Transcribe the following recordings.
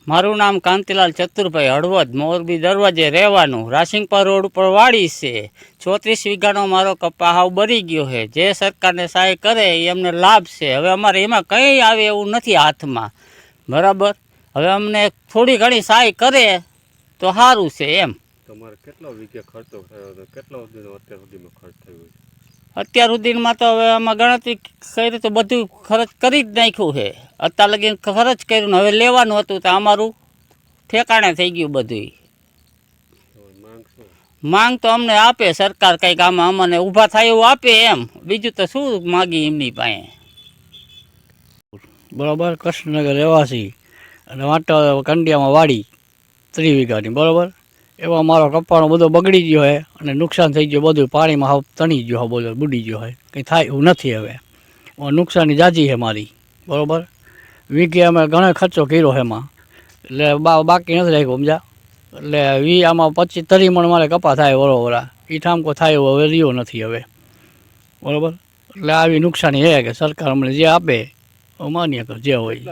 મારું નામ કાંતિલાલ ચતુરભાઈ હળવદ, મોરબી દરવાજે રહેવાનું. રાસિંગપર રોડ ઉપર વાડી છે. 34 વીઘાનો મારો કપા હાવ બરી ગયો છે. જે સરકારને સહાય કરે એ અમને લાભ છે. હવે અમારે એમાં કંઈ આવે એવું નથી હાથમાં, બરાબર. હવે અમને થોડી ઘણી સહાય કરે તો સારું છે એમ. તમારે કેટલો વીઘે ખર્ચો થયો હતો? કેટલો અત્યાર સુધીમાં ખર્ચ થયો? અત્યાર સુધીમાં તો હવે આમાં ગણતરી કરી તો બધું ખર્ચ કરી જ નાખ્યું છે. અત્યાર લગી ખર્ચ કર્યું ને હવે લેવાનું હતું તો અમારું ઠેકાણે થઈ ગયું બધું. માંગ તો અમને આપે સરકાર, કંઈક આમાં અમને ઊભા થાય એવું આપે એમ. બીજું તો શું માગી એમની પાસે. બરાબર. કૃષ્ણનગર રહેવાસી અને વાંટા કંડિયામાં વાડી 30 વીઘાની, બરાબર. એવા મારો કપાનો બધો બગડી ગયો છે અને નુકસાન થઈ ગયું બધું. પાણીમાં હાવ તણી ગયો, હાવ બધો બુડી ગયો છે. કંઈ થાય એવું નથી હવે. નુકસાની જાજી છે મારી, બરાબર. વીઘે અમે ઘણો ખર્ચો કર્યો છે એમાં, એટલે બાકી નથી રાખ્યો, સમજા. એટલે આમાં 25-30 મણ મારે કપા થાય બરોબર. એ ઠામકો થાય એવો હવે રહ્યો નથી હવે, બરાબર. એટલે આવી નુકસાની છે કે સરકાર અમને જે આપે માન્ય કર જે હોય.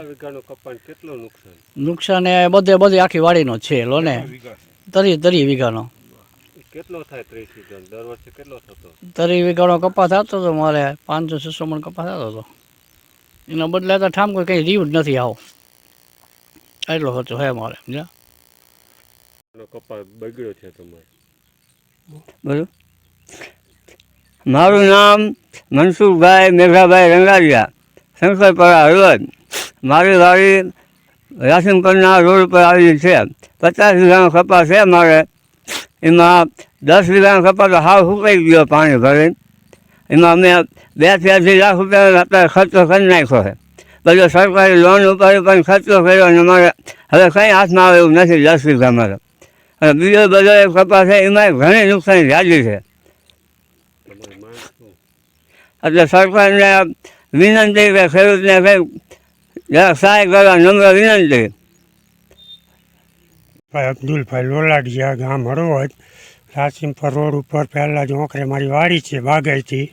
નુકસાન એ બધે આખી વાડીનો છે લો ને. 30 વીઘાનો. કેટલો થાય 30 વીઘાનો? દર વર્ષે કેટલો થતો? 30 વીઘાનો કપા થતો હતો મારે. 500-600 મણ કપા થતો હતો. એના બદલે તો ઠામકો કંઈ રહ્યું જ નથી. આવો એટલો ખર્ચો છે મારે, સમજ્યા. કપા બગડ્યો છે તમારે? બોલો. મારું નામ મનસુખભાઈ મેઘાભાઈ રંગારિયા, શંકરપરા હળવદ. મારી વાડી રાસિંગપરના રોડ ઉપર આવેલી છે. 50 વીઘાનો કપા છે મારે. એમાં 10 વીઘાનો કપા તો હાવ સુકાઈ ગયો પાણી ભરીને. એમાં અમે 2-4 લાખ રૂપિયા અત્યારે ખર્ચો કરી નાખ્યો છે. બધો સરકારી લોન ઉપર પણ ખર્ચો કર્યો અને અમારે હવે કંઈ હાથમાં આવે એવું નથી 10 વીઘામાં. અને બીજો બધો કપા છે એમાં ઘણી નુકસાની જાજી છે. એટલે સરકારને વિનંતી કે ખેડૂતને કંઈક જરાક સહાય કરવા નમ્ર વિનંતી. ભાઈ અબ્દુલભાઈ લોલાડિયા, ગામ હળવદ. રાસિંગપર રોડ ઉપર પહેલાં જ ઓંકરે મારી વાડી છે બાગાયતી.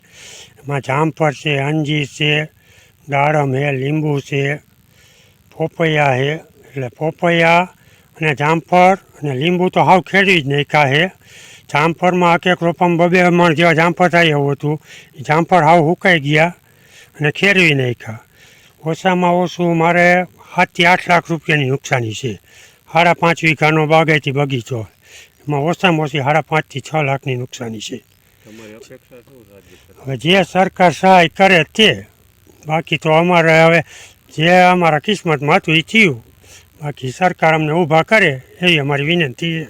એમાં જામફળ છે, અંજીર છે, દાડમ છે, લીંબુ છે, પોપૈયા છે. એટલે પોપૈયા અને જામફળ અને લીંબુ તો હાવ ખેડી જ નાખ્યા છે. જામફળમાં એક રોપામાં 2 મણ જેવા જામફળ થાય એવું હતું. એ જામફળ હાવ સુકાઈ ગયા અને ખેરવી નાખ્યા. ઓછામાં ઓછું મારે 7-8 લાખ રૂપિયાની નુકસાની છે. 5.5 વીઘાનો બાગાયતી બગીચો, એમાં ઓછામાં ઓછી 5.5થી 6 લાખની નુકસાની છે. હવે જે સરકાર સહાય કરે તે, બાકી તો અમારે હવે જે અમારા કિસ્મતમાં હતું એ થયું. બાકી સરકાર અમને ઊભા કરે એવી અમારી વિનંતી છે.